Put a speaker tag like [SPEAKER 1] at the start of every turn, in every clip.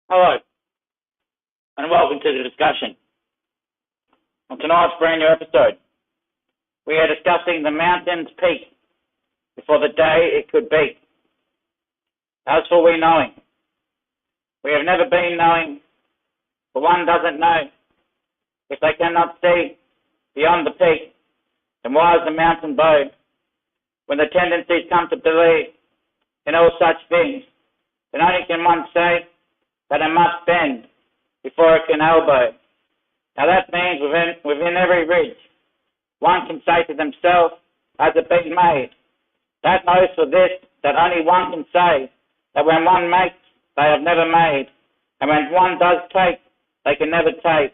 [SPEAKER 1] Hello, and welcome to the discussion. On tonight's brand new episode, we are discussing the mountain's peak before the day it could be. As for we knowing, we have never been knowing, for one doesn't know. If they cannot see beyond the peak, then why is the mountain bowed? When the tendencies come to believe in all such things, then only can one say that it must bend before it can elbow. Now that means within every ridge, one can say to themselves, has it been made? That knows for this, that only one can say, that when one makes, they have never made, and when one does take, they can never take,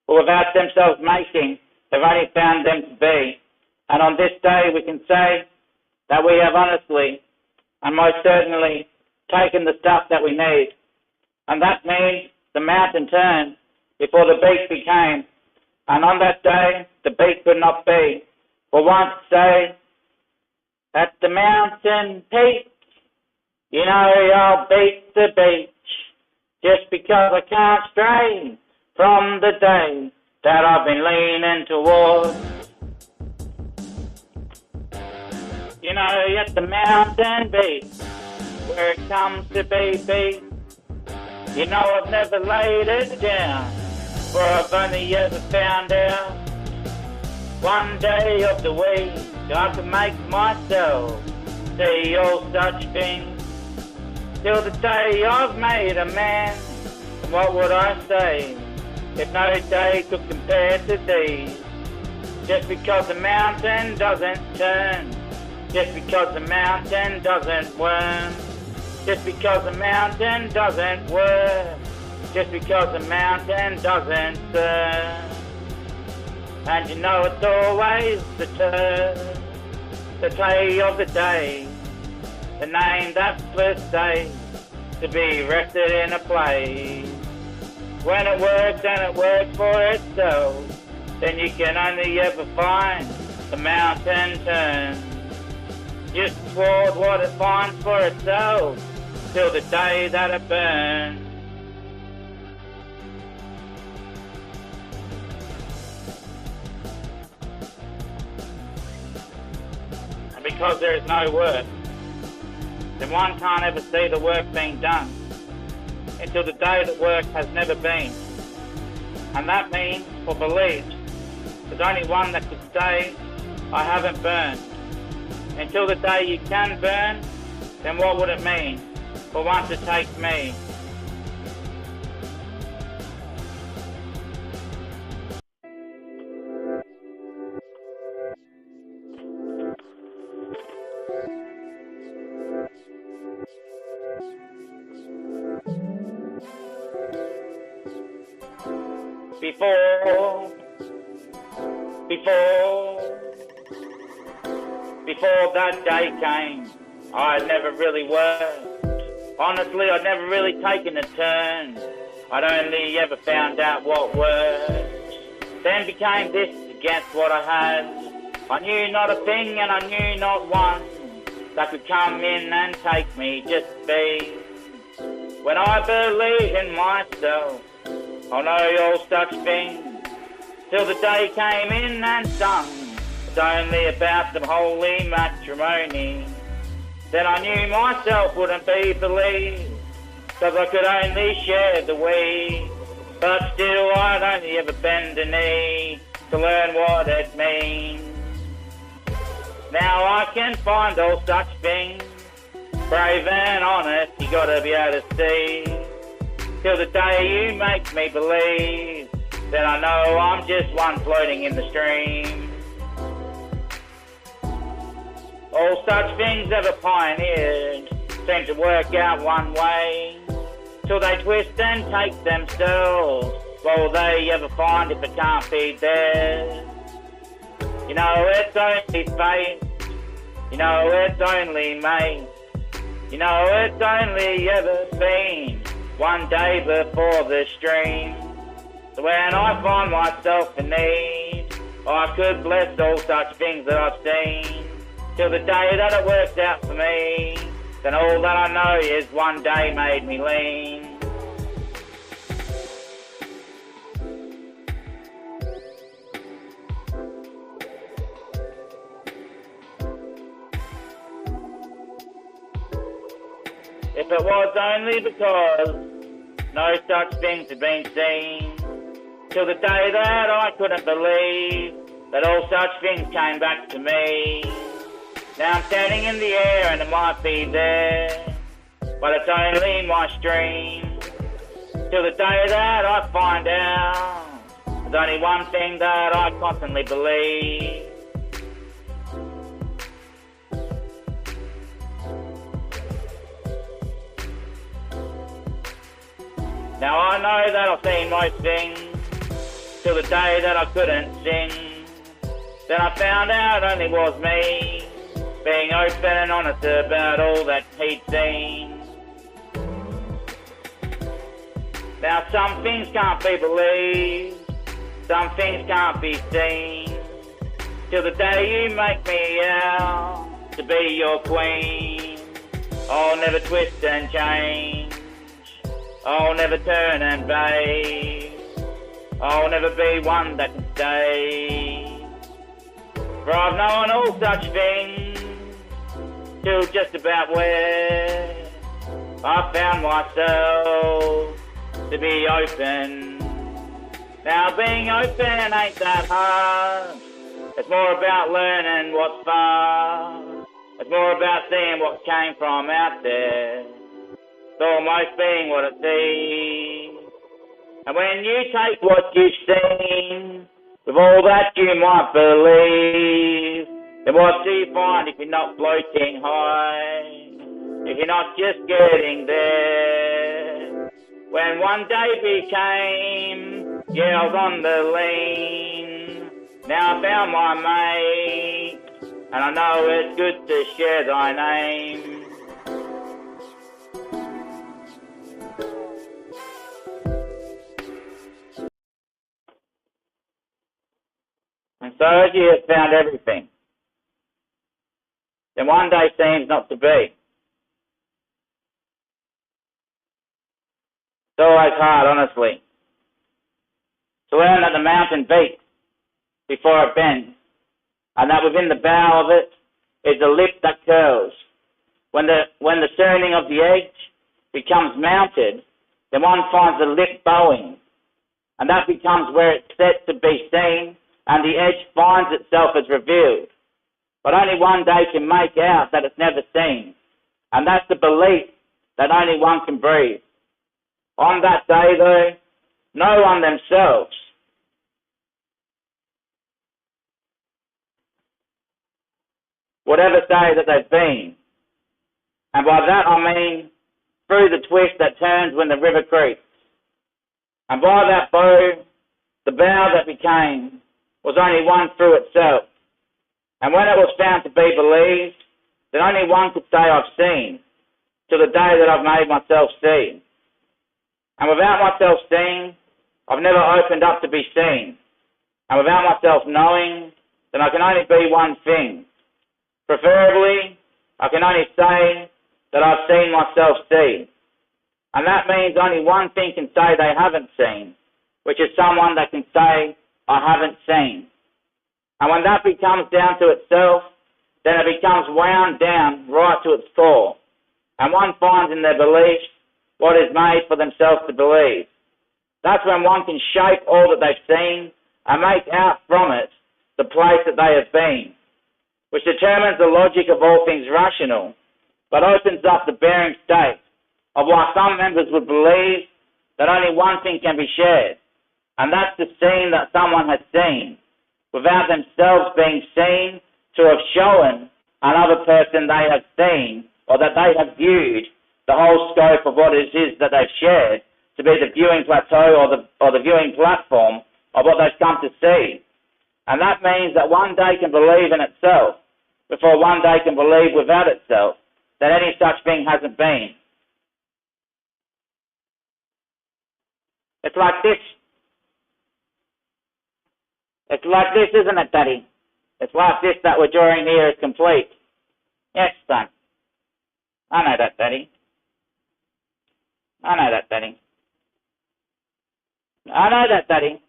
[SPEAKER 1] for without themselves making, they've only found them to be. And on this day we can say that we have honestly and most certainly taken the stuff that we need. And that means the mountain turned before the beat became. And on that day, the beat could not be. For once say, at the mountain peak, you know I'll beat the beach, just because I can't stray from the day that I've been leaning towards. You know, at the mountain peak, where it comes to be beat, you know I've never laid it down, for I've only ever found out one day of the week I can make myself see all such things, till the day I've made a man. And what would I say if no day could compare to these? Just because the mountain doesn't turn, just because the mountain doesn't worm, just because the mountain doesn't work, just because the mountain doesn't serve. And you know it's always the turn, the day of the day, the name that's first day to be rested in a place. When it works and it works for itself, then you can only ever find the mountain turn just toward what it finds for itself, till the day that it burns. And because there is no work, then one can't ever see the work being done until the day that work has never been. And that means, for beliefs, there's only one that could say, I haven't burned. Until the day you can burn, then what would it mean for one to take me? Before that day came, I had never really worked. Honestly, I'd never really taken a turn. I'd only ever found out what worked. Then became this against what I had. I knew not a thing and I knew not one that could come in and take me, just be. When I believe in myself, I know all such things, till the day came in and sung. It's only about the holy matrimony. Then I knew myself wouldn't be believed, cause I could only share the weed. But still I'd only ever bend a knee to learn what it means. Now I can find all such things, brave and honest, you gotta be able to see. Till the day you make me believe, then I know I'm just one floating in the stream. All such things ever pioneered seem to work out one way, till they twist and take themselves. What will they ever find if it can't be theirs? You know it's only fate, you know it's only mate, you know it's only ever been one day before the stream. So when I find myself in need, I could bless all such things that I've seen, till the day that it worked out for me. Then all that I know is one day made me lean. if it was only because no such things had been seen, till the day that I couldn't believe that all such things came back to me. Now I'm standing in the air and it might be there, but it's only my stream. Till the day that I find out, there's only one thing that I constantly believe. Now I know that I've seen most things, till the day that I couldn't sing. Then I found out it only was me, being open and honest about all that he'd seen. Now some things can't be believed, some things can't be seen, till the day you make me out to be your queen. I'll never twist and change, I'll never turn and babe, I'll never be one that can stay. For I've known all such things, till just about where I found myself to be open. Now being open ain't that hard, it's more about learning what's far, it's more about seeing what came from out there. It's almost being what it seems. And when you take what you've seen, with all that you might believe, then what do you find if you're not floating high, if you're not just getting there? When one day became, I was on the lean, now I found my mate, and I know it's good to share thy name. And so as you have found everything, then one day seems not to be. It's always hard, honestly, to learn that the mountain beats before it bends, and that within the bow of it is a lip that curls. When the turning of the edge becomes mounted, then one finds the lip bowing, and that becomes where it's set to be seen, and the edge finds itself as revealed. But only one day can make out that it's never seen, and that's the belief that only one can breathe. On that day, though, no one themselves would ever say that they've been. And by that I mean through the twist that turns when the river creeps. And by that bow, the bow that became was only one through itself. And when it was found to be believed, then only one could say I've seen, till the day that I've made myself see. And without myself seeing, I've never opened up to be seen. And without myself knowing, then I can only be one thing. Preferably, I can only say that I've seen myself see. And that means only one thing can say they haven't seen, which is someone that can say, I haven't seen. And when that becomes down to itself, then it becomes wound down right to its core. And one finds in their beliefs what is made for themselves to believe. That's when one can shape all that they've seen and make out from it the place that they have been, which determines the logic of all things rational, but opens up the bearing state of why some members would believe that only one thing can be shared, and that's the scene that someone has seen, without themselves being seen to have shown another person they have seen, or that they have viewed the whole scope of what it is that they've shared to be the viewing plateau or the viewing platform of what they've come to see. And that means that one day can believe in itself before one day can believe without itself that any such thing hasn't been. It's like this. It's like this, isn't it, Daddy? It's like this that we're drawing here is complete. Yes, son. I know that, Daddy. I know that, Daddy. I know that, Daddy.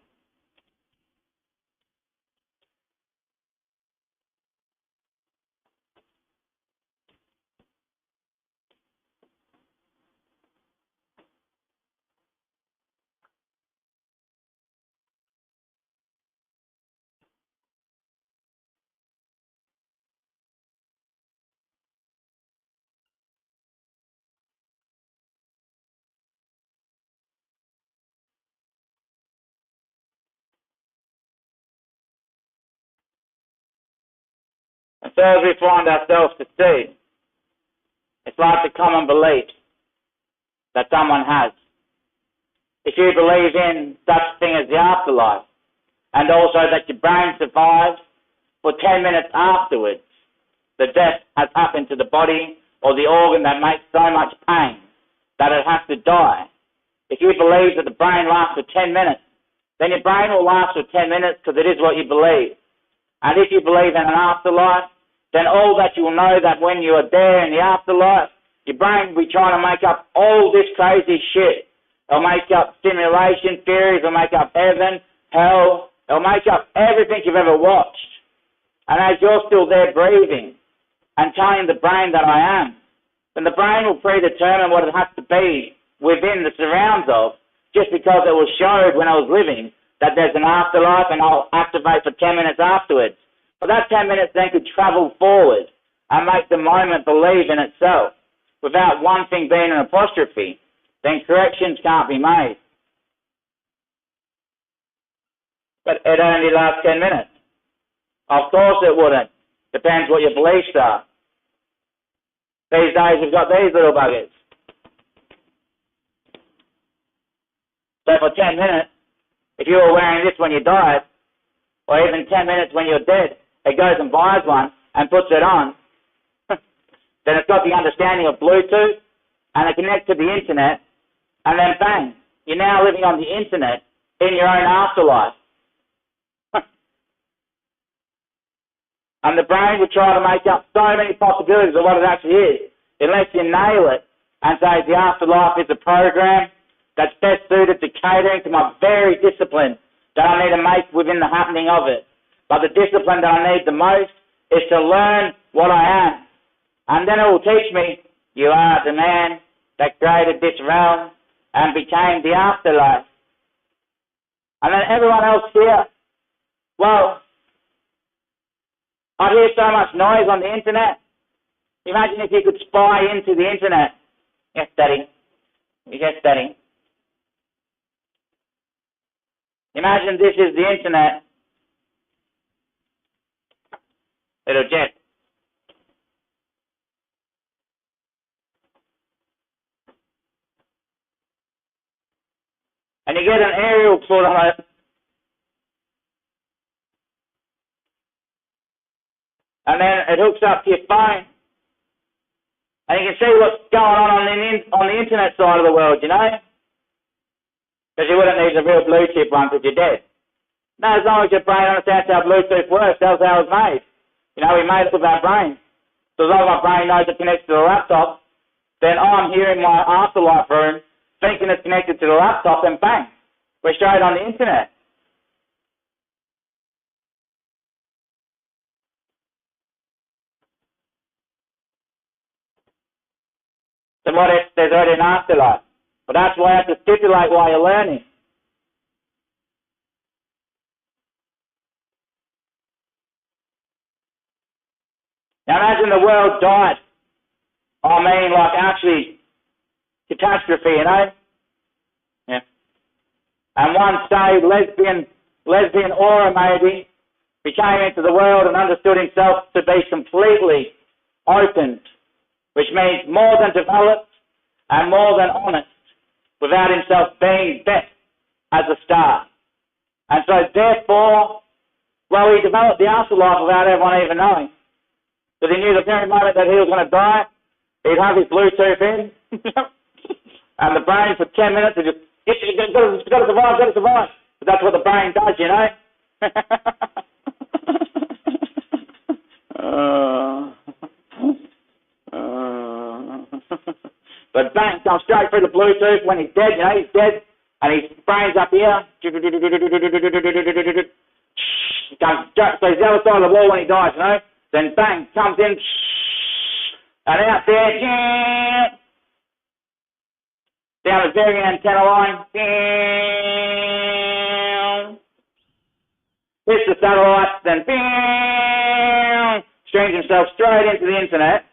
[SPEAKER 1] And so as we find ourselves to see, it's like the common belief that someone has. If you believe in such thing as the afterlife, and also that your brain survives for 10 minutes afterwards, the death has happened to the body or the organ that makes so much pain that it has to die. If you believe that the brain lasts for 10 minutes, then your brain will last for 10 minutes because it is what you believe. And if you believe in an afterlife, then all that you will know that when you are there in the afterlife, your brain will be trying to make up all this crazy shit. It'll make up simulation theories, it'll make up heaven, hell, it'll make up everything you've ever watched. And as you're still there breathing and telling the brain that I am, then the brain will predetermine what it has to be within the surrounds of, just because it was showed when I was living that there's an afterlife and I'll activate for 10 minutes afterwards. But that 10 minutes then could travel forward and make the moment believe in itself without one thing being an apostrophe. Then corrections can't be made. But it only lasts 10 minutes. Of course it wouldn't. Depends what your beliefs are. These days we've got these little buggers. So for 10 minutes, if you were wearing this when you died, or even 10 minutes when you're dead, it goes and buys one and puts it on, then it's got the understanding of Bluetooth, and it connects to the internet, and then bang, you're now living on the internet in your own afterlife. And the brain will try to make up so many possibilities of what it actually is, unless you nail it and say the afterlife is a program that's best suited to catering to my very discipline that I need to make within the happening of it. But the discipline that I need the most is to learn what I am. And then it will teach me, you are the man that created this realm and became the afterlife. And then everyone else here, well, I hear so much noise on the internet. Imagine if you could spy into the internet. Yes, Daddy. Yes, Daddy. Imagine this is the internet. Little jet. And you get an aerial put on it. And then it hooks up to your phone. And you can see what's going on the internet side of the world, you know? Because you wouldn't need a real Bluetooth one because you're dead. No, as long as your brain understands how Bluetooth works, that's how it's made. You know, we made it with our brain. So as long as my brain knows it connects to the laptop, then I'm here in my afterlife room thinking it's connected to the laptop, and bang, we're straight on the internet. Then what if there's already an afterlife? But that's why you have to stipulate while you're learning. Now imagine the world died. I mean, like actually catastrophe, you know? Yeah. And one say lesbian aura maybe became into the world and understood himself to be completely opened, which means more than developed and more than honest, without himself being best as a star. And so therefore, well, he developed the afterlife without everyone even knowing. Because he knew the very moment that he was going to die, he'd have his Bluetooth in, and the brain for 10 minutes would just, got to survive. But that's what the brain does, you know. But bang, comes straight through the Bluetooth when he's dead, you know, he's dead, and his brain's up here. Comes straight, so he's the other side of the wall when he dies, you know. Then bang, comes in, and out there, down the very antenna line, hits the satellite, then streams himself straight into the internet,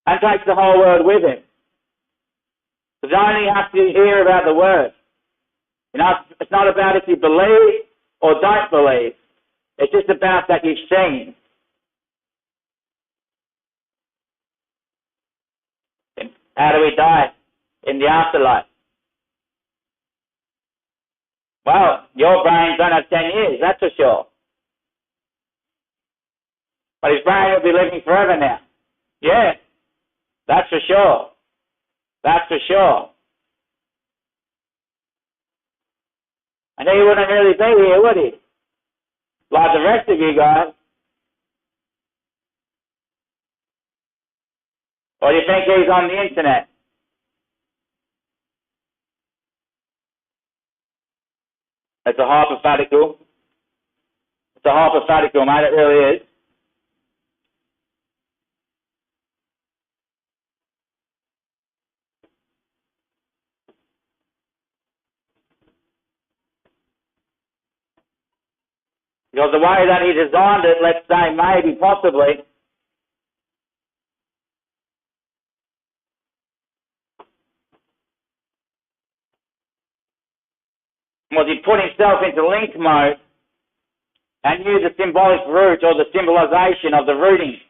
[SPEAKER 1] and takes the whole world with him. Because you only have to hear about the word. You know, it's not about if you believe or don't believe. It's just about that you've seen. How do we die in the afterlife? Well, your brain don't have 10 years, that's for sure. But his brain will be living forever now. Yeah, that's for sure. That's for sure. And he wouldn't really be here, would he? Like the rest of you guys. Or do you think he's on the internet? It's a hypothetical. It's a hypothetical, mate, it really is. Because the way that he designed it, let's say, maybe, possibly, was he put himself into link mode and knew the symbolic root or the symbolization of the rooting.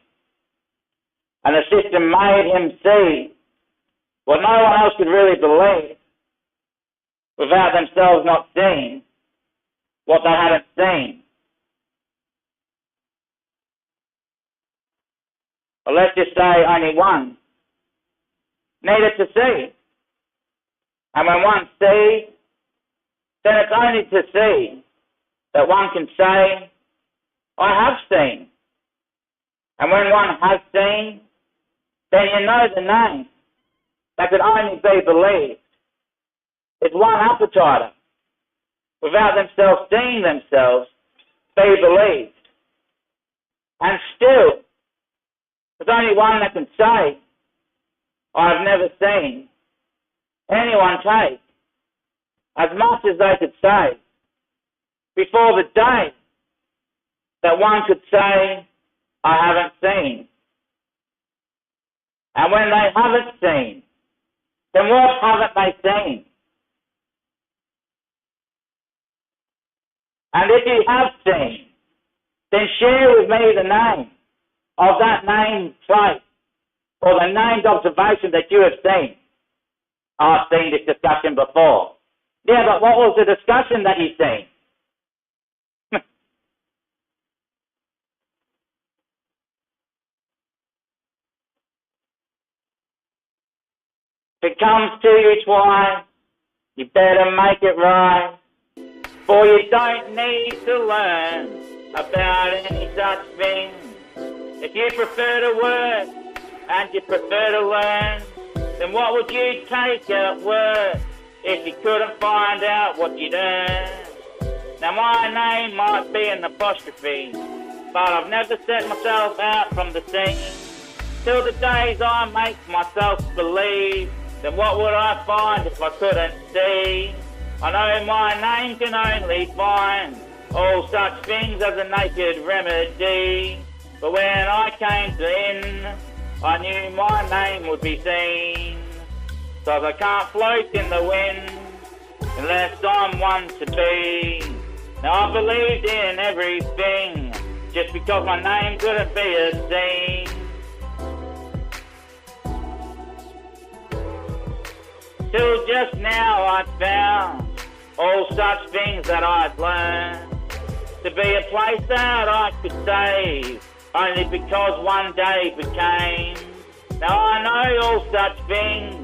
[SPEAKER 1] And the system made him see what no one else could really believe without themselves not seeing what they hadn't seen. Or let's just say only one needed to see. And when one sees, then it's only to see that one can say, I have seen. And when one has seen, then you know the name that could only be believed. It's one appetizer. Without themselves seeing themselves, be believed. And still, there's only one that can say, I've never seen anyone take as much as they could say before the day that one could say, I haven't seen. And when they haven't seen, then what haven't they seen? And if you have seen, then share with me the name of that named place or the named observation that you have seen. I've seen this discussion before. Yeah, but what was the discussion that you've seen? If it comes to you twice, you better make it right. For you don't need to learn about any such thing. If you prefer to work and you prefer to learn, then what would you take at work if you couldn't find out what you'd earn? Now my name might be an apostrophe, but I've never set myself out from the scene. Till the days I make myself believe, then what would I find if I couldn't see? I know my name can only find all such things as a naked remedy. But when I came to in, I knew my name would be seen. So I can't float in the wind unless I'm one to be. Now I believed in everything just because my name couldn't be a scene. Till just now I found all such things that I'd learned to be a place that I could save, only because one day became. Now I know all such things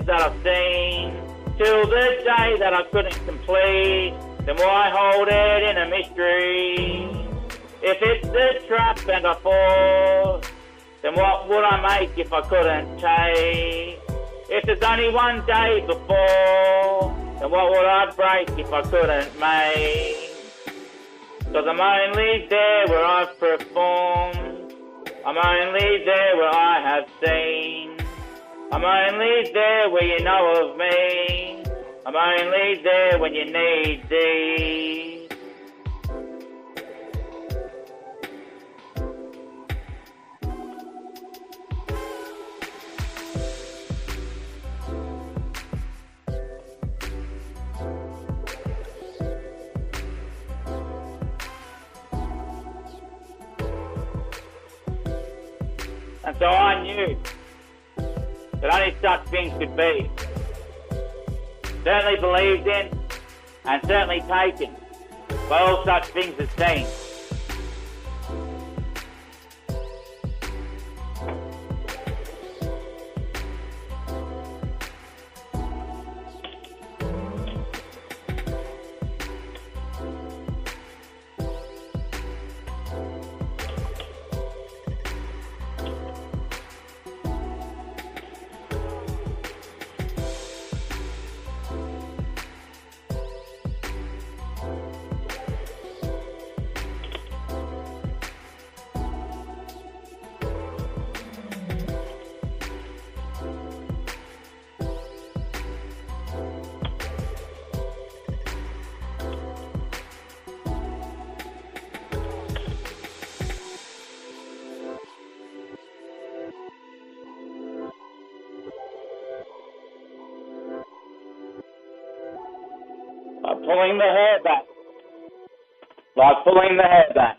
[SPEAKER 1] that I've seen, till the day that I couldn't complete, then why hold it in a mystery? If it's the trap and I fall, then what would I make if I couldn't take? If there's only one day before, then what would I break if I couldn't make? Cause I'm only there where I've performed, I'm only there where I have seen, I'm only there where you know of me, I'm only there when you need thee. And so I knew that only such things could be. Certainly believed in, and certainly taken by all such things as seen. Like pulling the hair back. Like pulling the hair back.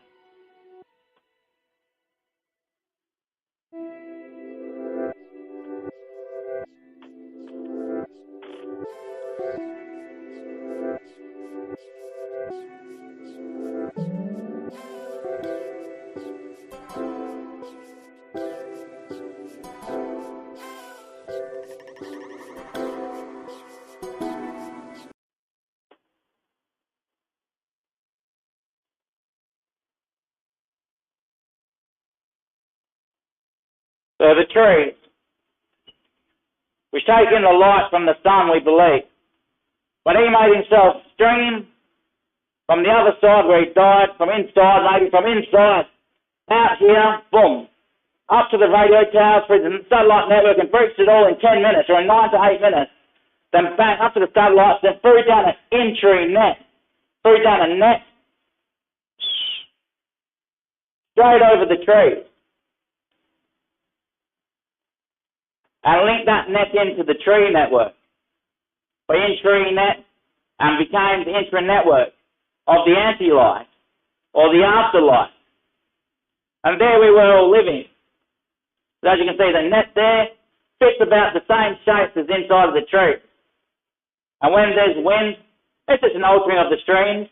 [SPEAKER 1] So the trees, which take in the light from the sun, we believe, when he made himself stream from the other side where he died, from inside, maybe from inside, out here, boom, up to the radio towers through the satellite network and breached it all in 10 minutes or in 9 to 8 minutes, then back up to the satellites, then through down an entry net, through down a net, straight over the trees. And link that net into the tree network, the in-tree net, and became the intra-network of the anti-life, or the afterlife. And there we were all living. So as you can see, the net there fits about the same shape as inside of the tree. And when there's wind, it's just an altering of the streams.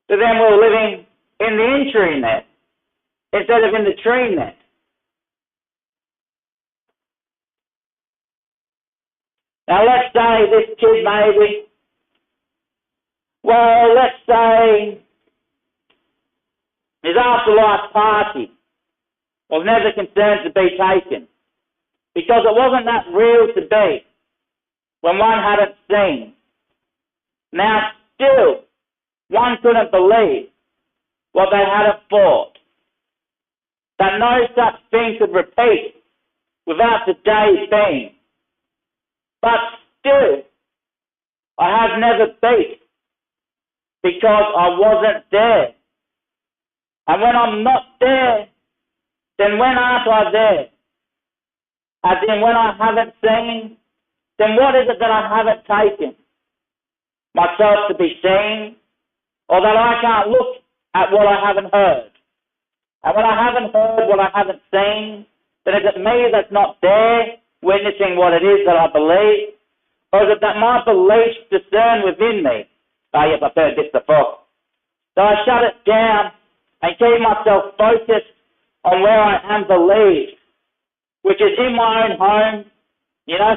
[SPEAKER 1] So then we're living in the in-tree net, instead of in the tree net. Now let's say this kid maybe, well, let's say his afterlife party was never concerned to be taken, because it wasn't that real to be when one hadn't seen. Now still, one couldn't believe what they hadn't thought, that no such thing could repeat without the day being. But still, I have never beat, because I wasn't there. And when I'm not there, then when aren't I there? As in when I haven't seen, then what is it that I haven't taken? Myself to be seen, or that I can't look at what I haven't heard? And when I haven't heard what I haven't seen, then is it me that's not there, witnessing what it is that I believe? Or is it that my beliefs discern within me? Oh yes, I've heard this before. So I shut it down and keep myself focused on where I am believed, which is in my own home, you know.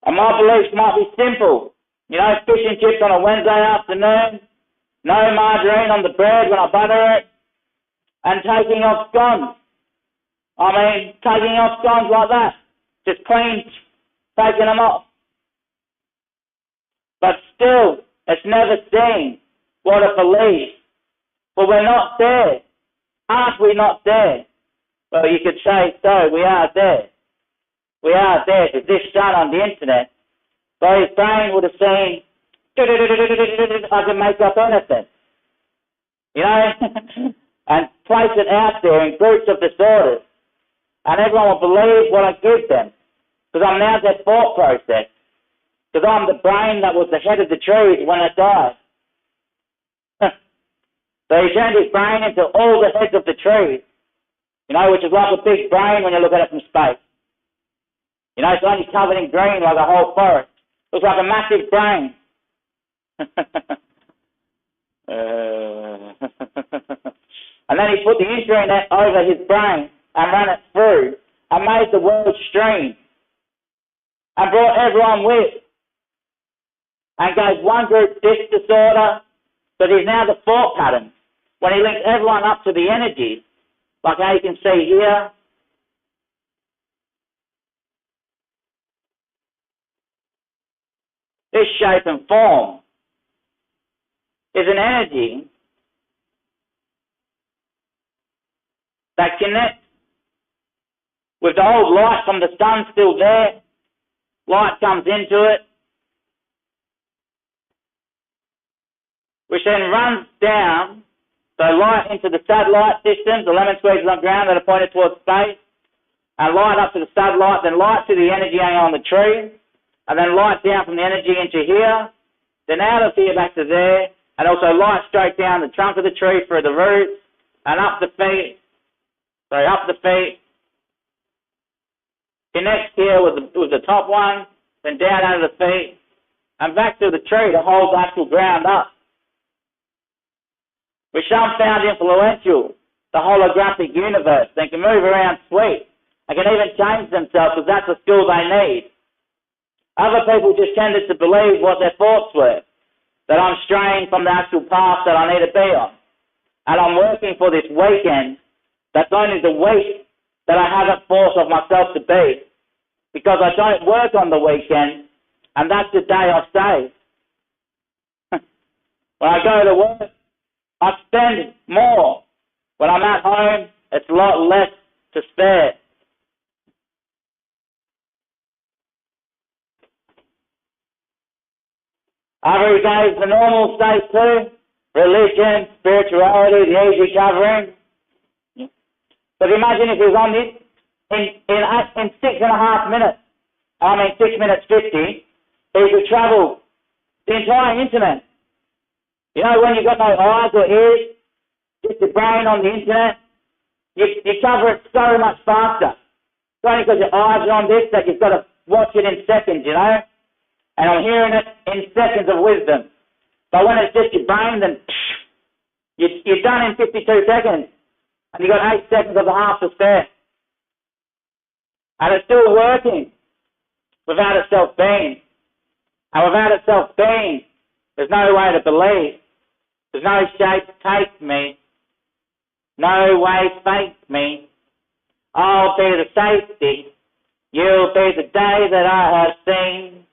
[SPEAKER 1] And my beliefs might be simple. You know, fish and chips on a Wednesday afternoon, no margarine on the bread when I butter it, and taking off scones. Taking off scones like that. Just clean, taking them off. But still, it's never seen what it believes. But we're not there. Aren't we not there? Well, you could say so, we are there. We are there, because this son on the internet, so his brain would have seen, I can make up anything. You know, and place it out there in groups of disorders. And everyone will believe what I give them, because I'm now their thought process. Because I'm the brain that was the head of the trees when it died. So he turned his brain into all the heads of the trees, which is like a big brain when you look at it from space. It's only covered in green like a whole forest. Looks like a massive brain. And then he put the internet over his brain and ran it through and made the world stream and brought everyone with and gave one group this disorder, but he's now the thought pattern. When he links everyone up to the energies, like how you can see here, this shape and form is an energy that connects with the old light from the sun still there. Light comes into it, which then runs down, so light into the satellite systems, the lemon squeezes on ground that are pointed towards space, and light up to the satellite, then light to the energy on the tree, and then light down from the energy into here, then out of here back to there, and also light straight down the trunk of the tree through the roots, and up the feet, connects here with the top one, then down out of the feet, and back to the tree to hold the actual ground up. Which some found influential, the holographic universe. They can move around sweet. They can even change themselves because that's the skill they need. Other people just tended to believe what their thoughts were, that I'm straying from the actual path that I need to be on. And I'm working for this weekend that's only the week that I haven't forced of myself to be. Because I don't work on the weekend, and that's the day I've saved. When I go to work, I spend more. When I'm at home, it's a lot less to spare. Other days, the normal state too. Religion, spirituality, the easy covering. But imagine if he was on this in 6.5 minutes. 6 minutes 50, he could travel the entire internet. When you've got no eyes or ears, just your brain on the internet, you cover it so much faster. It's only because your eyes are on this that you've got to watch it in seconds, And I'm hearing it in seconds of wisdom. But when it's just your brain, then you're done in 52 seconds. And you've got 8 seconds of the half to spare. And it's still working without itself being. And without itself being, there's no way to believe. There's no shape take me. No way fake me. I'll be the safety. You'll be the day that I have seen.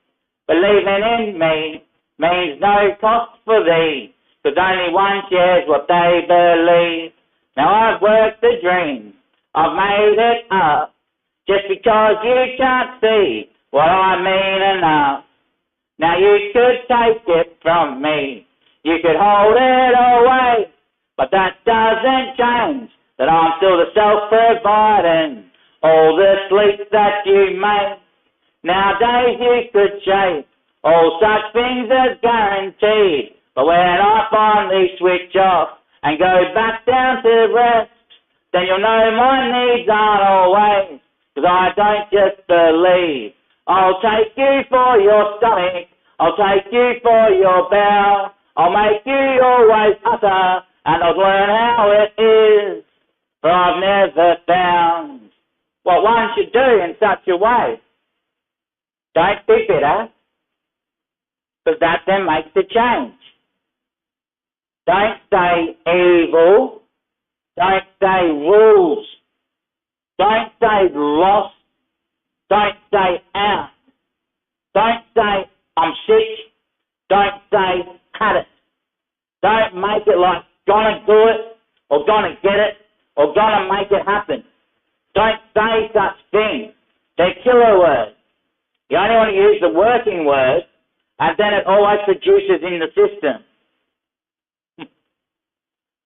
[SPEAKER 1] Believing in me means no cost for thee, 'cause only one shares what they believe. Now I've worked the dream, I've made it up, just because you can't see what I mean enough. Now you could take it from me, you could hold it away, but that doesn't change that I'm still the self-providing, all the sleep that you make. Nowadays you could chase all such things as guaranteed, but when I finally switch off and go back down to rest, then you'll know my needs aren't always, 'cause I don't just believe. I'll take you for your stomach, I'll take you for your bowel, I'll make you always utter, and I'll learn how it is, for I've never found what one should do in such a way. Don't be bitter, because that then makes a change. Don't say evil, don't say rules, don't say lost, don't say out, don't say I'm sick, don't say had it. Don't make it like gonna do it, or gonna get it, or gonna make it happen. Don't say such things. They're killer words. You only want to use the working word, and then it always produces in the system.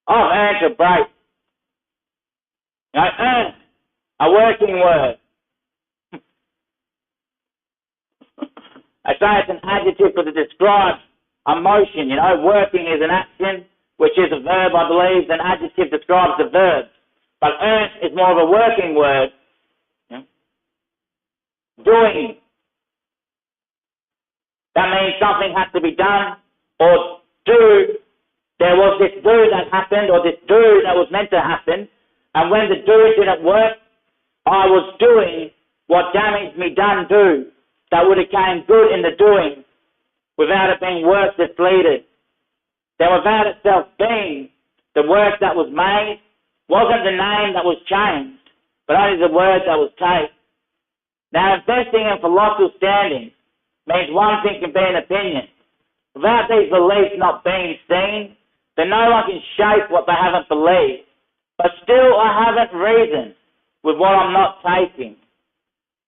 [SPEAKER 1] I've earned a break. Earn, a working word. I say it's an adjective because it describes a motion. You know, working is an action, which is a verb, I believe. An adjective describes the verb. But earn is more of a working word. Yeah. Doing. That means something has to be done or do. There was this do that happened or this do that was meant to happen. And when the do didn't work, I was doing what damaged me done do. That would have came good in the doing without it being work that's leaded. Then without itself being the work that was made, wasn't the name that was changed, but only the word that was taken. Now investing in philosophical standings means one thing can be an opinion. Without these beliefs not being seen, then no one can shape what they haven't believed. But still I haven't reasoned with what I'm not taking.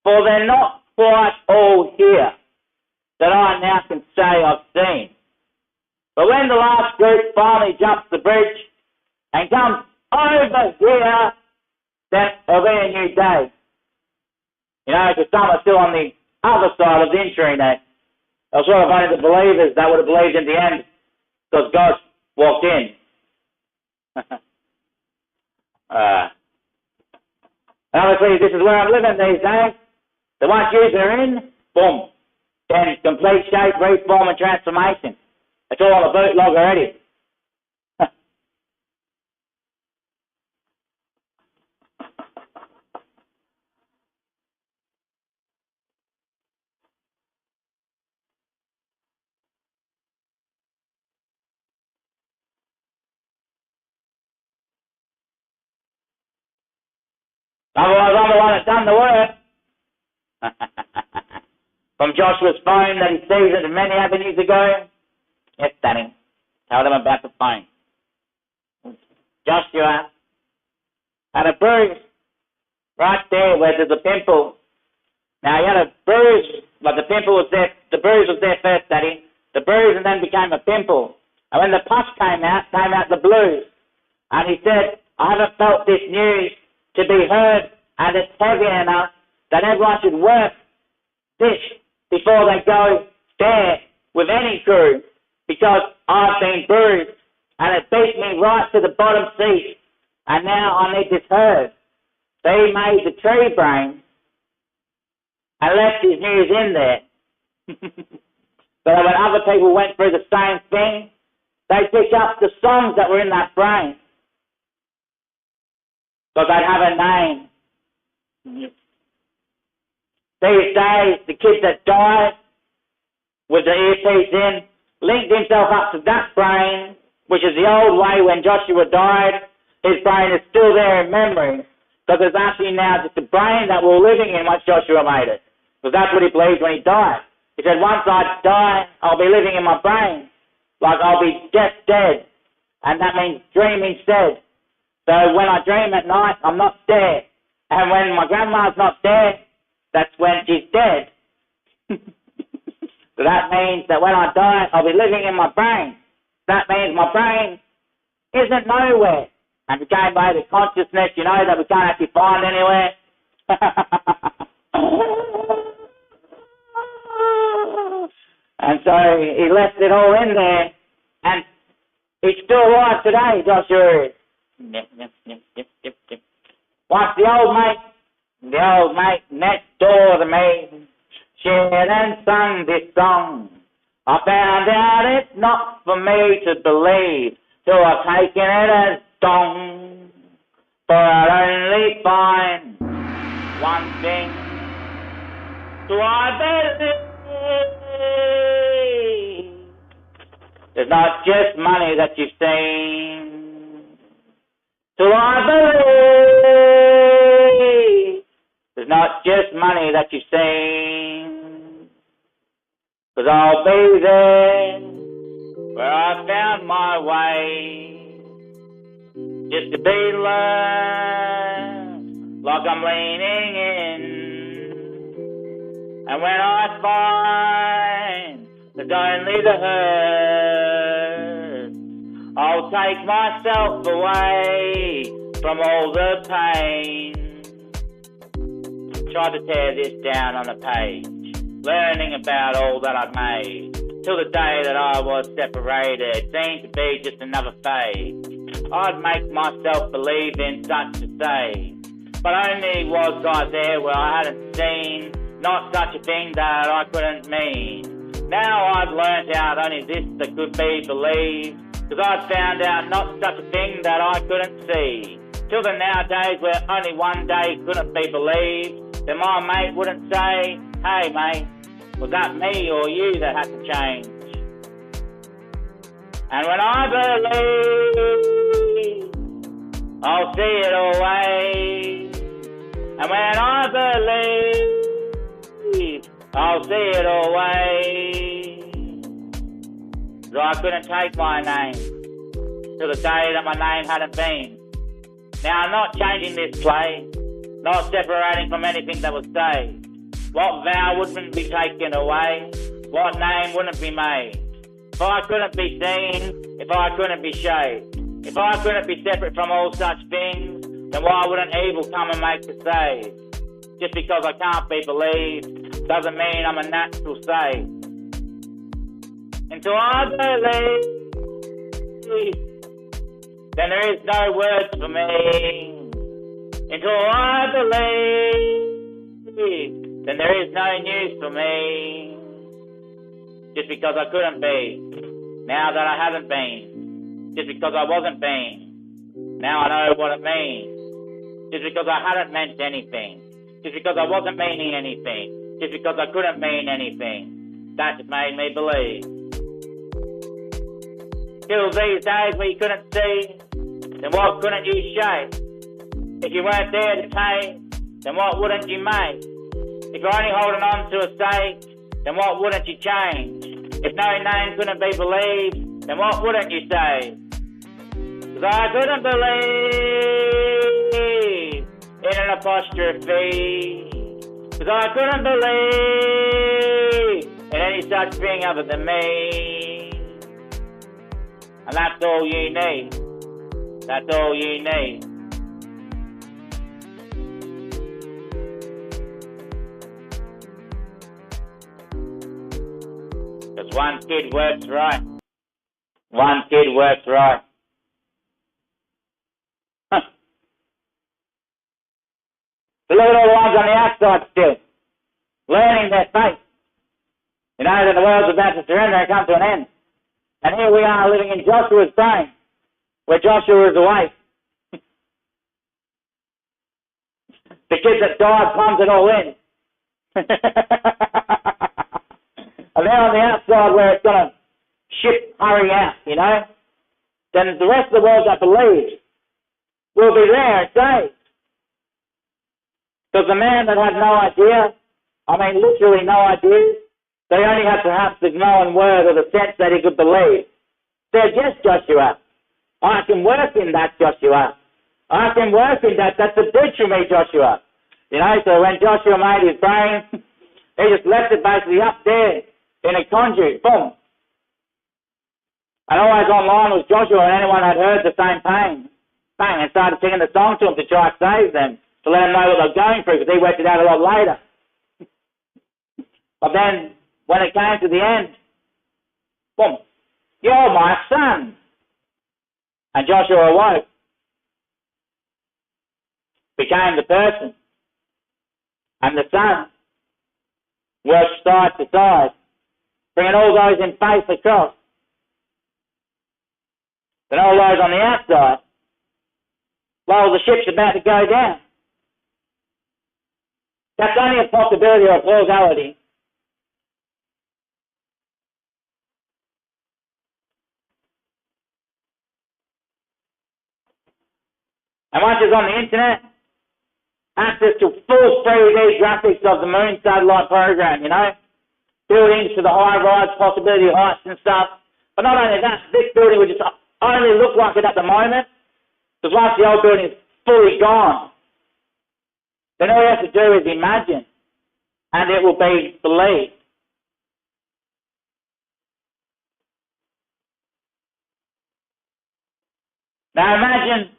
[SPEAKER 1] For they're not quite all here that I now can say I've seen. But when the last group finally jumps the bridge and comes over here, then it'll be a new day. You know, because some are still on the other side of the internet. That's sort of only the believers that would have believed in the end, because God walked in. Obviously, this is where I'm living these days. The once yous are in, boom, then complete shape, reform and transformation. It's all on the bootlog already. Otherwise, I'm the one that's done the work. From Joshua's phone that he sees it many avenues ago. Yes, Danny. Tell them about the phone. Joshua had a bruise right there where there's a pimple. Now, he had a bruise, but the pimple was there. The bruise was there first, Daddy. The bruise and then became a pimple. And when the pus came out the blues. And he said, I haven't felt this news to be heard, and it's heavy enough that everyone should work this before they go there with any crew, because I've been bruised and it beat me right to the bottom seat, and now I need this heard. So he made the tree brain and left his news in there. So that when other people went through the same thing, they picked up the songs that were in that brain. Because they'd have a name. These days, the kid that died with the earpiece in linked himself up to that brain, which is the old way when Joshua died. His brain is still there in memory, because it's actually now just a brain that we're living in once Joshua made it. Because that's what he believed when he died. He said, once I die, I'll be living in my brain. Like I'll be just dead. And that means dreaming instead. So when I dream at night, I'm not there. And when my grandma's not there, that's when she's dead. So that means that when I die, I'll be living in my brain. That means my brain isn't nowhere. And became by the consciousness, you know, that we can't actually find anywhere. And so he left it all in there. And he's still alive today, Joshua is. Once the old mate next door to me shared and sung this song. I found out it's not for me to believe, so I've taken it as dong. For I only find one thing, so I believe. It's not just money that you've seen. So I believe it's not just money that you've seen, 'cause I'll be there where I found my way, just to be learned like I'm leaning in. And when I find there's only the hurt, I'll take myself away from all the pain. Try to tear this down on a page. learning about all that I'd made, till the day that I was separated, seemed to be just another phase. I'd make myself believe in such a say, but only was I there where I hadn't seen, not such a thing that I couldn't mean. Now I'd learnt out only this that could be believed, cause I'd found out not such a thing that I couldn't see. Till the nowadays where only one day couldn't be believed, then my mate wouldn't say, hey mate, was that me or you that had to change? And when I believe, I'll see it always. And when I believe, I'll see it always. So I couldn't take my name till the day that my name hadn't been. Now I'm not changing this play, not separating from anything that was saved. What vow wouldn't be taken away? What name wouldn't be made? If I couldn't be seen, if I couldn't be shaped, if I couldn't be separate from all such things, then why wouldn't evil come and make the save? Just because I can't be believed doesn't mean I'm a natural save. Until I believe, then there is no words for me. Until I believe, then there is no news for me. Just because I couldn't be, now that I haven't been. Just because I wasn't being, now I know what it means. Just because I hadn't meant anything. Just because I wasn't meaning anything. Just because I couldn't mean anything. That just made me believe. Till these days where you couldn't see, then what couldn't you shape? If you weren't there to take, then what wouldn't you make? If you're only holding on to a stake, then what wouldn't you change? If no name couldn't be believed, then what wouldn't you say? Cause I couldn't believe in an apostrophe. Cause I couldn't believe in any such thing other than me. And that's all you need. That's all you need. Cause one kid works right. One kid works right. Huh. So look at all the ones on the outside still, learning their faith. You know that the world's about to surrender and come to an end. And here we are living in Joshua's time, where Joshua is away. The kid that died plums it all in. And they're on the outside where it's going to ship hurry out, you know. Then the rest of the world that believes will be there and saved. Because the man that had no idea, I mean literally no idea, they only had perhaps the known word or the sense that he could believe. Said, yes, Joshua, I can work in that, Joshua. I can work in that. That's a bridge for me, Joshua. You know, so when Joshua made his brain, he just left it basically up there in a conduit, boom. And always online was Joshua, and anyone had heard the same pain, bang, and started singing the song to him to try to save them, to let them know what they're going through, because he worked it out a lot later. But then, when it came to the end, boom, you're my son. And Joshua awoke, became the person, and the son worked side to side, bringing all those in faith across. Then all those on the outside, while the ship's about to go down. That's only a possibility or a plausibility. And once it's on the internet, access to full 3D graphics of the moon satellite program, you know, buildings to the high-rise possibility heights and stuff. But not only that, this building would just only look like it at the moment, because once the old building is fully gone, then all you have to do is imagine, and it will be believed. Now imagine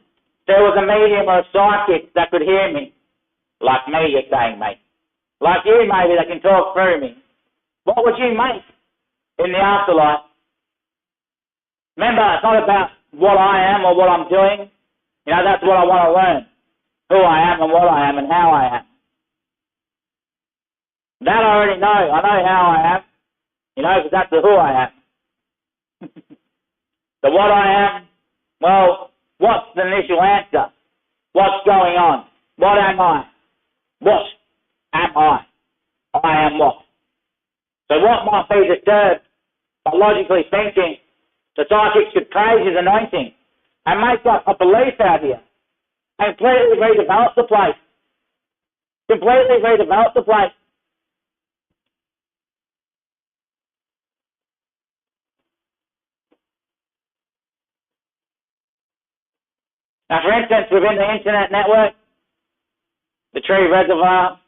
[SPEAKER 1] there was a medium or a psychic that could hear me, like me, you're saying, mate. Like you, maybe, that can talk through me. What would you make in the afterlife? Remember, it's not about what I am or what I'm doing. That's what I want to learn. Who I am and what I am and how I am. That I already know. I know how I am. Because that's the who I am. The what I am, well, what's the initial answer? What's going on? What am I? What am I? I am what? So what might be disturbed by logically thinking the psychics could praise his anointing and make up a belief out here and completely redevelop the place. Completely redevelop the place. Now, for instance, within the internet network, the tree reservoir,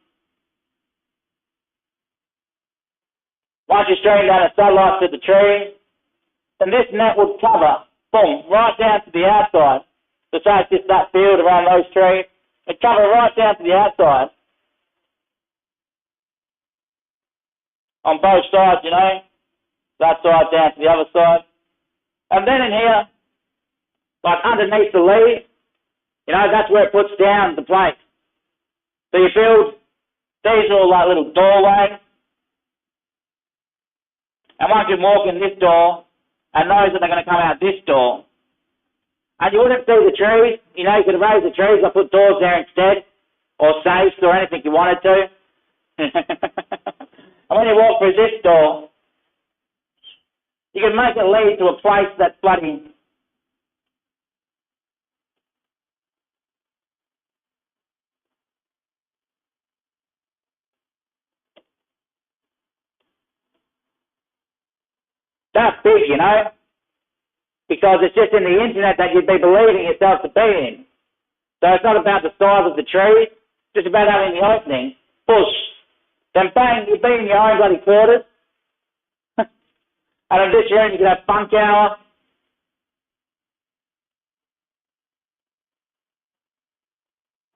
[SPEAKER 1] once you stream down a satellite to the tree, then this net would cover, boom, right down to the outside. So say it's just that field around those trees. It cover right down to the outside. On both sides, that side down to the other side. And then in here, like underneath the leaves, that's where it puts down the plate. So you build these all like little doorways. And once you walk in this door, and knows that they're going to come out this door. And you wouldn't see the trees. You could raise the trees or put doors there instead, or safes or anything you wanted to. And when you walk through this door, you can make it lead to a place that's bloody that's big, because it's just in the internet that you'd be believing yourself to be in. So it's not about the size of the tree, it's just about having the opening, push, then bang, you'd be in your own bloody quarters. And in this room you could have bunk hour.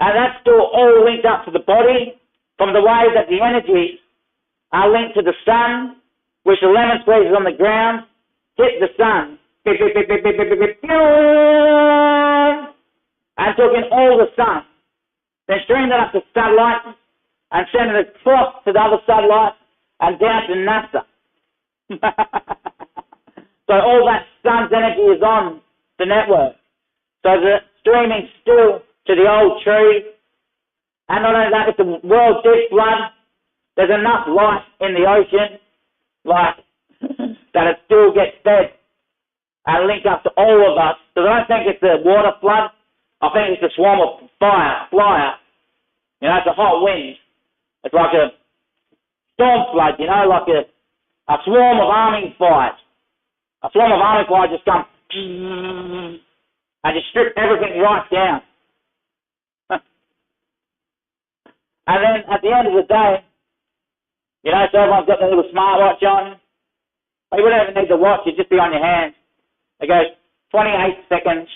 [SPEAKER 1] And that's still all linked up to the body from the way that the energies are linked to the sun, which the lemon squeezes on the ground, hit the sun, beep, beep, beep, beep, beep, beep, beep, beep, and took in all the sun. Then streamed it up to satellites and sent it across to the other satellites and down to NASA. So all that sun's energy is on the network. So the streaming still to the old tree. And not only that, if the world did flood, there's enough light in the ocean, that it still gets fed and linked up to all of us. So I don't think it's a water flood. I think it's a swarm of flyer. It's a hot wind. It's like a storm flood, like a swarm of army fires. A swarm of army fires just come and just strip everything right down. And then at the end of the day, so everyone's got their little smartwatch on. You wouldn't even need the watch, you'd just be on your hand. It goes 28 seconds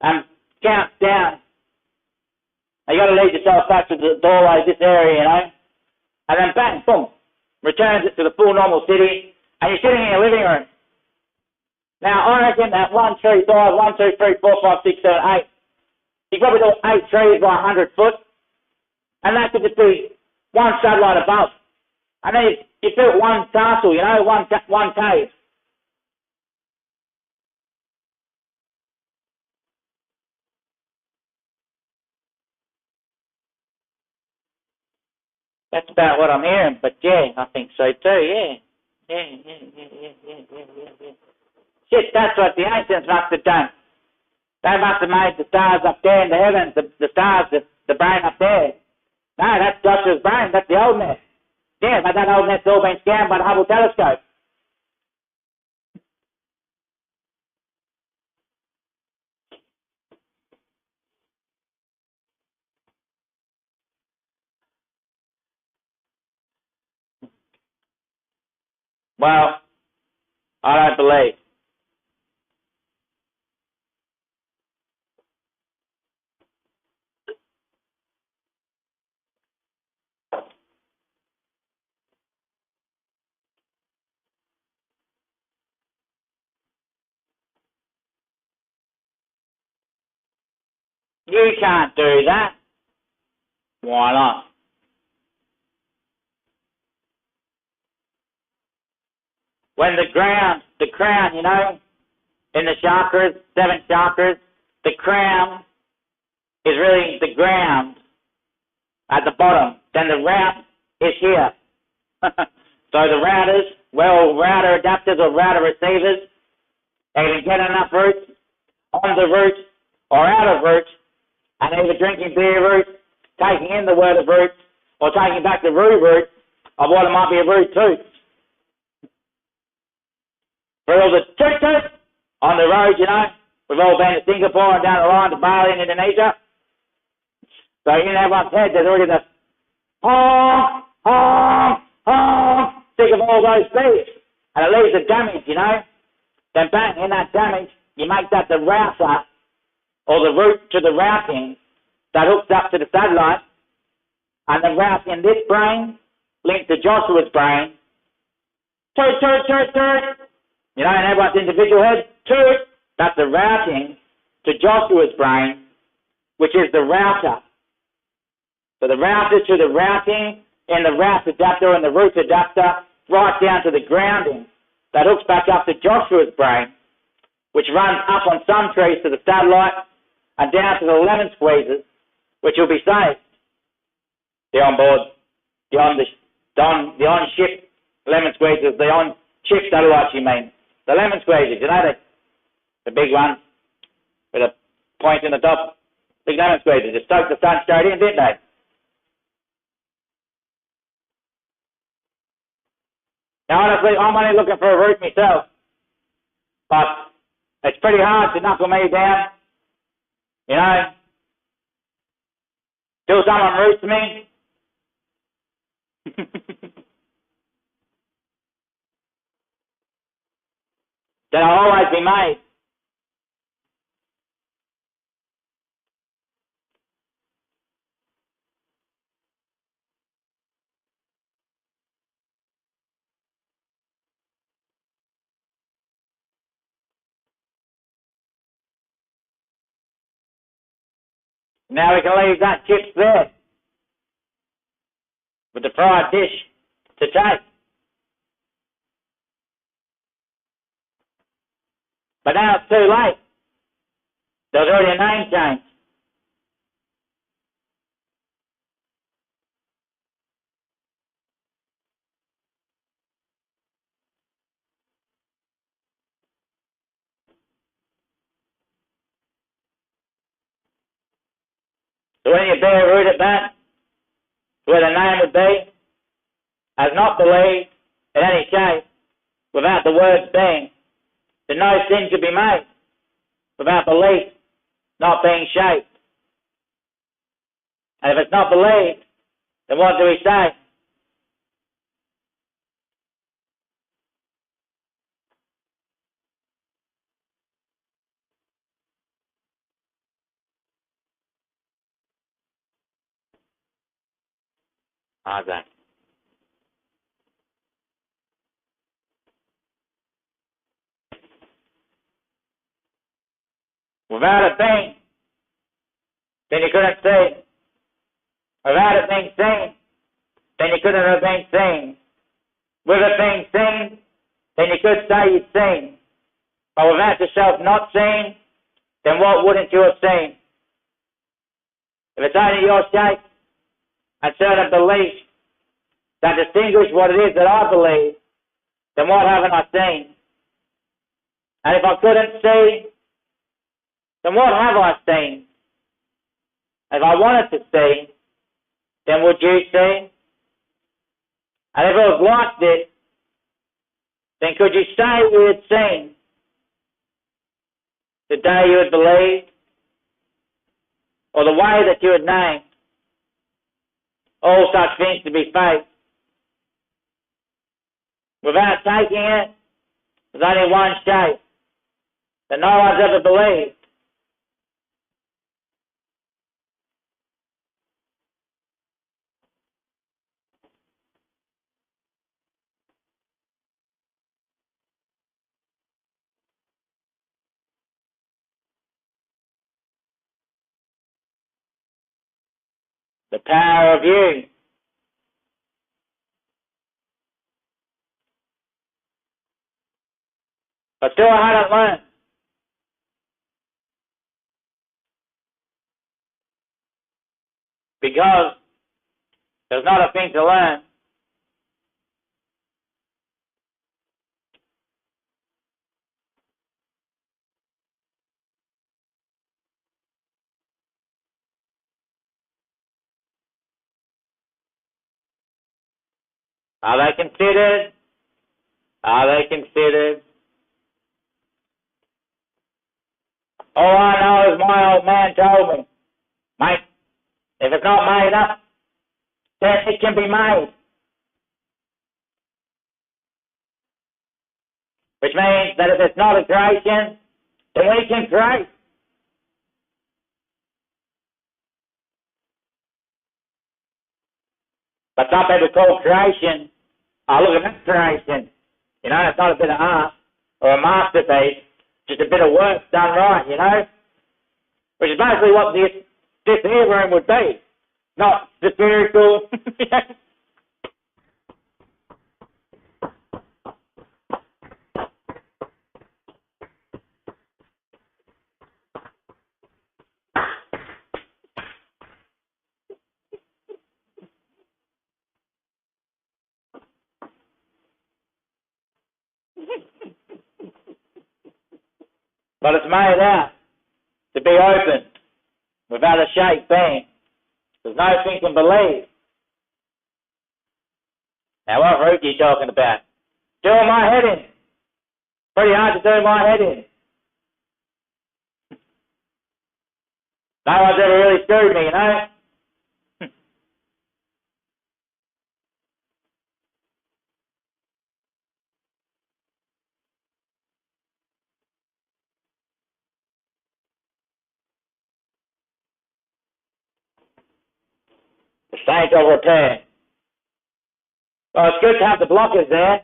[SPEAKER 1] and counts down. And you got to lead yourself back to the doorway, this area, And then bang, boom, returns it to the full normal city, and you're sitting in your living room. Now, I reckon that 1, 2, 5, 1, 2, 3, 4, 5, 6, 7, 8. You probably do 8 trees by 100 foot, and that could just be one satellite above. And then you built one castle, one cave. That's about what I'm hearing, but yeah, I think so too, yeah. Yeah. Shit, that's what the ancients must have done. They must have made the stars up there in the heavens, the stars, the brain up there. No, that's Joshua's brain, that's the old net. Yeah, but that old net's all been scanned by the Hubble telescope. Well, I don't believe. You can't do that. Why not? When the crown, you know, in the chakras, 7 chakras, the crown is really the ground at the bottom. Then the route is here. So the routers, router adapters or router receivers, they can get enough roots on the root or out of root, and either drinking beer roots, taking in the word of roots, or taking back the root of what it might be a root too. For all the toot on the road, you know, we've all been to Singapore and down the line to Bali in Indonesia. So in everyone's head, there's already the honk, honk, honk, think of all those beats. And it leaves the damage, you know. Then bang, in that damage, you make that the router, or the route to the routing that hooks up to the satellite, and the route in this brain linked to Joshua's brain. Toot, toot, toot, toot. You know, in everyone's individual head, toot. That's the routing to Joshua's brain, which is the router. So the router to the routing in the route adapter and the root adapter, right down to the grounding that hooks back up to Joshua's brain, which runs up on some trees to the satellite and down to the lemon squeezes, which will be saved. The on-board, the on-ship lemon squeezes, the on-ship satellites, you mean. The lemon squeezes, you know, the big ones with a point in the top. Big lemon squeezes, just soak the sun straight in, didn't they? Now, honestly, I'm only looking for a root myself, but it's pretty hard to knuckle me down, you know, till someone roots me. Then I'll always be made. Now we can leave that chips there with the fried dish to take. But now it's too late. There's already a name change. So when you bear root at that, where the name would be, as not believed in any shape, without the words being, then no sin could be made, without belief not being shaped. And if it's not believed, then what do we say? How's that? Without it being, then you couldn't see. Without it being seen, then you couldn't have been seen. With it being seen, then you could say you'd seen. But without yourself not seen, then what wouldn't you have seen? If it's only your shape and certain beliefs that distinguish what it is that I believe, then what haven't I seen? And if I couldn't see, then what have I seen? If I wanted to see, then would you see? And if it was like this, then could you say you had seen the day you had believed, or the way that you had named all such things to be fake? Without taking it, there's only one shape that no one's ever believed. The power of you. But still I hadn't learned. Because there's not a thing to learn. Are they considered? Are they considered? All I know is my old man told me, mate, if it's not made up, then it can be made. Which means that if it's not a creation, then we can create. But some people call creation, oh look at that creation. You know, it's not a bit of art or a masterpiece, just a bit of work done right, you know? Which is basically what this here room would be. Not spherical. But it's made out to be open without a shape being. There's no think and believe. Now what route are you talking about? Doing my head in. Pretty hard to do my head in. No one's ever really screwed me, you know? The saint of repair. Well, it's good to have the blockers there.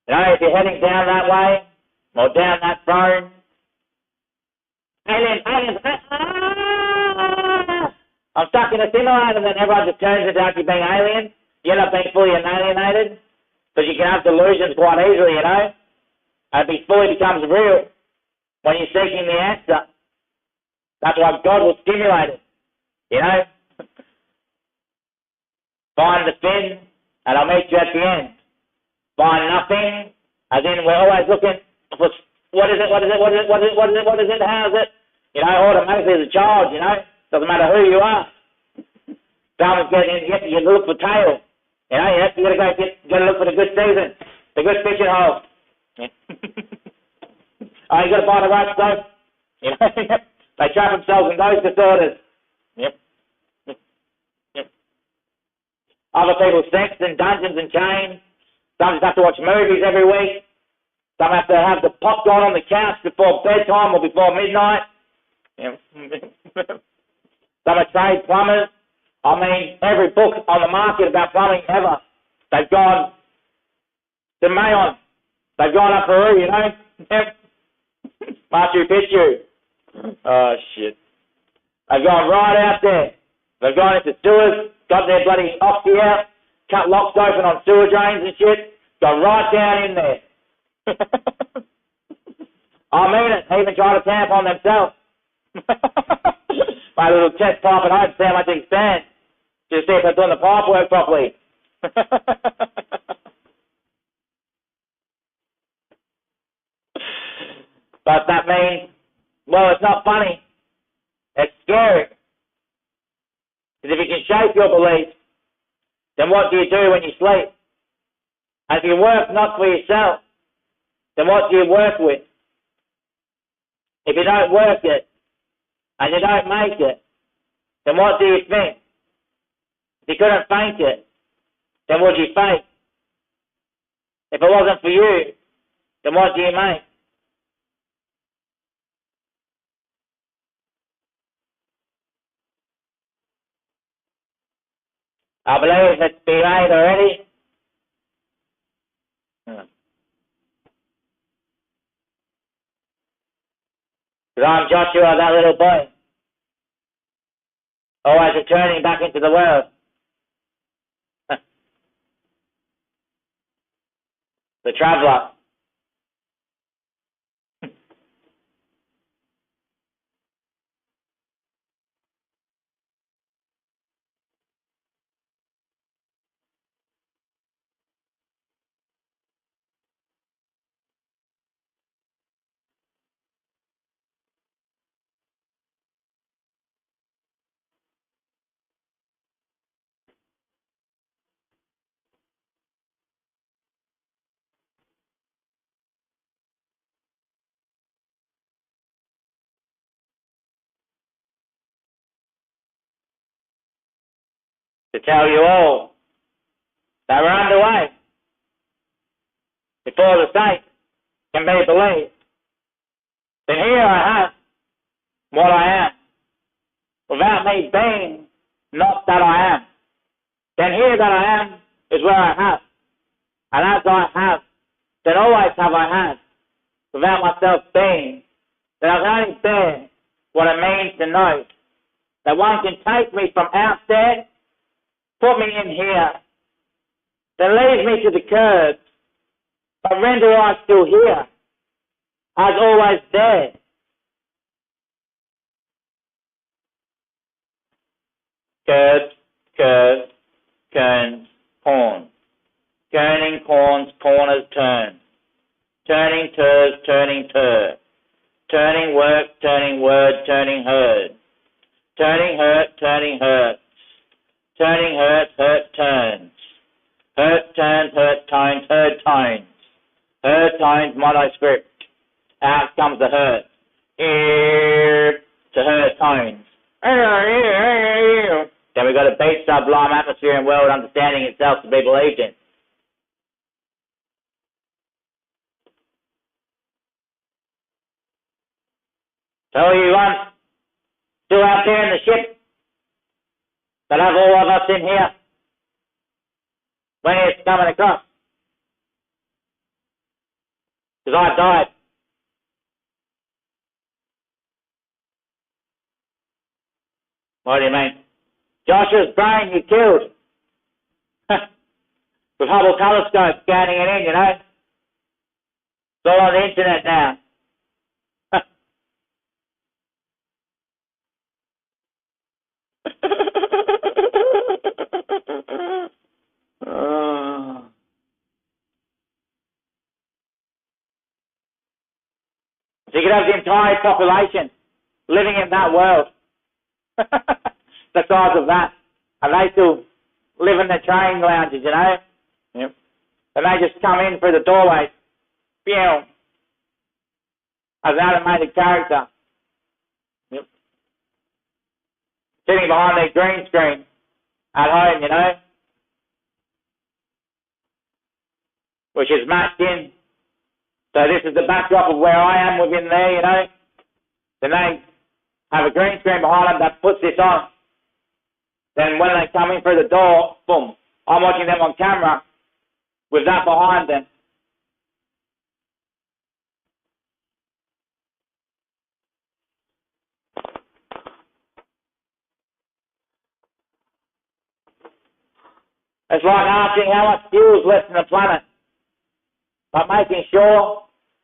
[SPEAKER 1] You know, if you're heading down that way, or down that phone, aliens, I'm stuck in a simulator, and then everyone just turns it out you're being alien. You end up being fully alienated, because you can have delusions quite easily, you know. And it fully becomes real when you're seeking the answer. That's why God will stimulate it, you know. Find the fin, and I'll meet you at the end. Find nothing, as in we're always looking for what is it, how is it? You know, automatically as a child, you know, doesn't matter who you are. Someone's getting in, you look for tail. You know, you gotta look for the good season, the good fishing hole. Yeah. Oh, you gotta buy the right stuff. You know, they trap themselves in those disorders. Yep. Other people's sex and dungeons and chains. Some just have to watch movies every week. Some have to have the popcorn on the couch before bedtime or before midnight. Some are trade plumbers. I mean, every book on the market about plumbing ever, they've gone to Mayon. They've gone up Peru, you know. Machu Picchu. Oh, shit. They've gone right out there. They've gone into sewers, got their bloody oxy out, cut locks open on sewer drains and shit, gone right down in there. I mean it, even try to tamp on themselves. My little test pipe at home, see how much it expands. Just see if they're doing the pipe work properly. But that means, well, it's not funny. It's scary. Because if you can shape your beliefs, then what do you do when you sleep? And if you work not for yourself, then what do you work with? If you don't work it, and you don't make it, then what do you think? If you couldn't think it, then what do you fake? If it wasn't for you, then what do you make? I believe it's been made already. Because I'm Joshua, that little boy. always returning back into the world. The traveller. To tell you all that we're underway before the saints can be believed. Then here I have what I am, without me being not that I am. Then here that I am is where I have, and as I have, then always have I had, without myself being, then I can only bear what it means to know that one can take me from out there, put me in here, then leave me to the curb, but render I still here, as always there. Curbs, curves, kerns, corn. Kerning, corns, corners, turn. Turning, turs, turning, tur. Turning work, turning word, turning herd. Turning hurt, turning hurts. Turning hurt, hurt turns. Hurt turns, hurt tones, herd tones. Herd tones, monoscript. Out comes the hurt. Ear to herd tones. Then we've got a beat, sublime atmosphere and world understanding itself to be believed in. Tell you once, still out there in the ship, that have all of us in here, when it's coming across. Because I died. What do you mean? Joshua's brain you killed. With Hubble telescope scanning it in, you know. It's all on the internet now. So you could have the entire population living in that world. The size of that. And they still live in the train lounges, you know. Yep. And they just come in through the doorway. As an animated character. Yep. Sitting behind their green screen at home, you know. Which is matched in. So this is the backdrop of where I am within there, you know. Then they have a green screen behind them that puts this on. Then when they come in through the door, boom, I'm watching them on camera with that behind them. It's like asking how much fuel is left in the planet, but making sure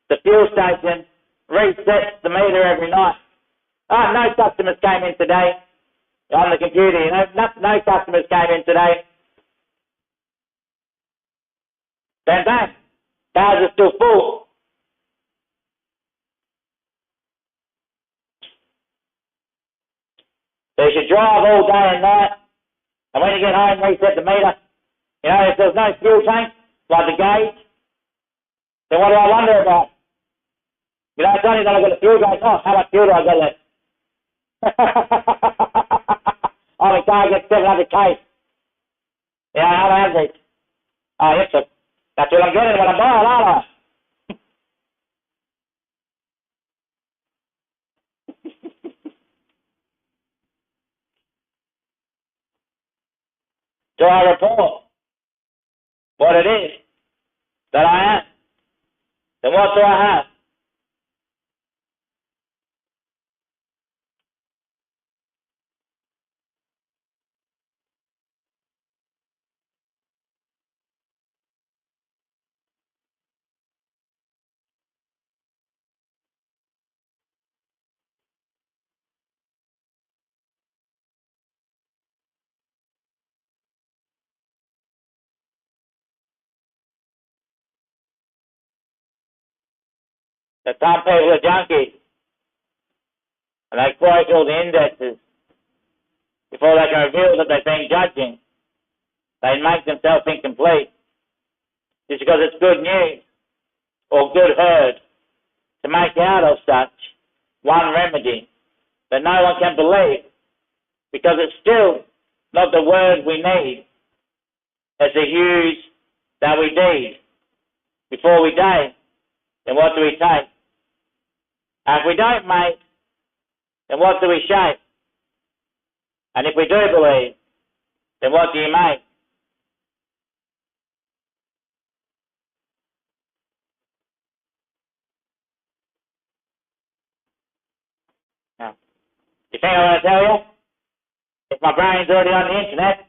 [SPEAKER 1] the fuel station resets the meter every night. Oh, no customers came in today on the computer, you know. No customers came in today. Then bang, cars are still full. So you should drive all day and night, and when you get home, reset the meter. You know, if there's no fuel tank, like the gauge, then what do I wonder about? You know, it's only that I've got a fuel gauge. Oh, how much fuel do I got left? Oh, the car gets 700 K. Yeah, how much is it? Oh, yes, sir. That's what I'm getting when I'm buying, aren't I? Do I report what it is that I am? Then what do I have? that some people are junkies and they quote all the indexes before they can reveal that they've been judging. They make themselves incomplete just because it's good news or good herd to make out of such one remedy that no one can believe, because it's still not the word we need. It's the hues that we need. Before we die, then what do we take? And if we don't make, then what do we shape? And if we do believe, then what do you make? Now, you think I want to tell you? If my brain's already on the internet.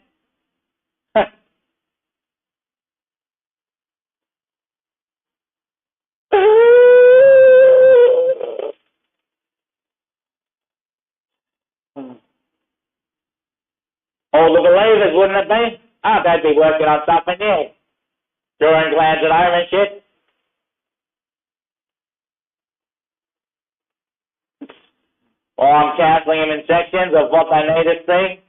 [SPEAKER 1] All the believers, wouldn't it be? Oh, they'd be working on something new. Drawing glands at home and shit. Or I'm counselling them in sections of what they need to see.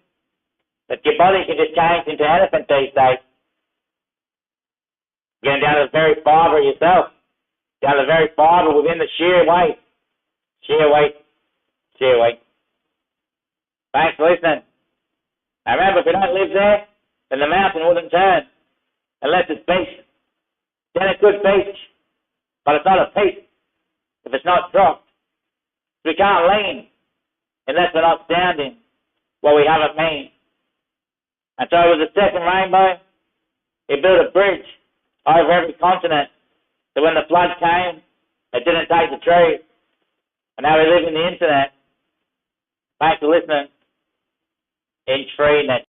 [SPEAKER 1] That your body can just change into elephant these days. Getting down to the very fibre of yourself. Down to the very fibre within the sheer weight. Sheer weight. Sheer weight. Thanks for listening. Now remember, if we don't live there, then the mountain wouldn't turn. Unless it's beach. Then it could beach. But it's not a peak if it's not dropped. We can't lean unless we're not sounding what we haven't mean. And so with the second rainbow, it built a bridge over every continent. So when the flood came, it didn't take the trees. And now we live in the internet. Thanks for listening. In tree net.